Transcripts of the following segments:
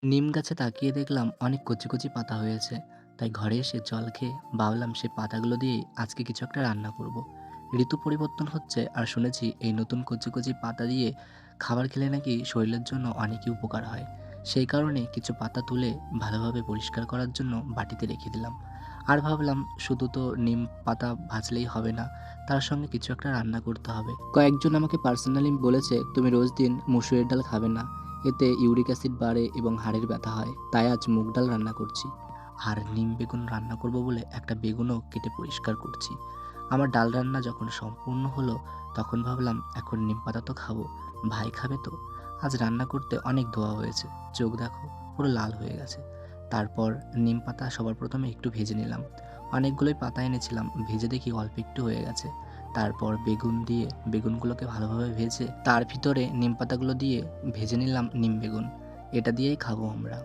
নিম গাছে তাকিয়ে দেখলাম অনেক কচি কচি পাতা হয়েছে। তাই ঘরে এসে জল খেয়ে ভাবলাম সেই পাতাগুলো দিয়েই আজকে কিছু একটা রান্না করব। ঋতু পরিবর্তন হচ্ছে আর শুনেছি এই নতুন কচি কচি পাতা দিয়ে খাবার খেলে নাকি শরীরের জন্য অনেকই উপকার হয়। সেই কারণে কিছু পাতা তুলে ভালোভাবে পরিষ্কার করার জন্য বাটিতে রেখে দিলাম। আর ভাবলাম শুধু তো নিম পাতা ভাজলেই হবে না, তার সঙ্গে কিছু একটা রান্না করতে হবে। কয়েকজন আমাকে পার্সোনালি বলেছে তুমি রোজ দিন মুসুরের ডাল খাবে না, এতে ইউরিক অ্যাসিড বাড়ে এবং হাড়ের ব্যথা হয়। তাই আজ মুগ ডাল রান্না করছি। আর নিম বেগুন রান্না করব বলে একটা বেগুনও কেটে পরিষ্কার করছি। আমার ডাল রান্না যখন সম্পূর্ণ হলো, তখন ভাবলাম এখন নিম পাতা তো খাবো। ভাই খাবে তো? আজ রান্না করতে অনেক ধোয়া হয়েছে। চোখ দেখো, পুরো লাল হয়ে গেছে। তারপর নিম পাতা সবার প্রথমে একটু ভেজে নিলাম। অনেকগুলোই পাতা এনেছিলাম, ভেজে দেখি অল্প একটু হয়ে গেছে। তারপর বেগুন দিয়ে বেগুনগুলোকে ভালোভাবে ভেজে তার ভিতরে নিম পাতাগুলো দিয়ে ভেজে নিলাম নিম বেগুন। এটা দিয়েই খাবো আমরা।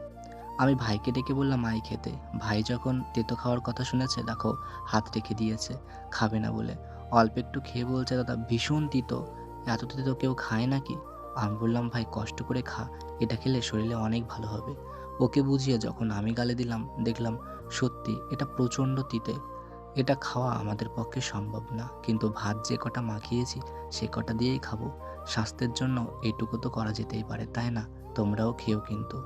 আমি ভাইকে ডেকে বললাম আয় খেতে। ভাই যখন তেতো খাওয়ার কথা শুনেছে দেখো হাত রেখে দিয়েছে, খাবে না বলে। অল্প একটু খেয়ে বলছে দাদা ভীষণ তিতো, এত তিতো কেউ খায় নাকি? আমি বললাম ভাই কষ্ট করে খা, এটা খেলে শরীরে অনেক ভালো হবে। ওকে বুঝিয়ে যখন আমি গালে দিলাম দেখলাম সত্যি এটা প্রচণ্ড তিতে। এটা খাওয়া আমাদের পক্ষে সম্ভব না, কিন্তু ভাত যে কটা মাখিয়েছি সে কটা দিয়েই খাবো। স্বাস্থ্যের জন্য এইটুকু তো করা যেতেই পারে, তাই না? তোমরাও খেও কিন্তু।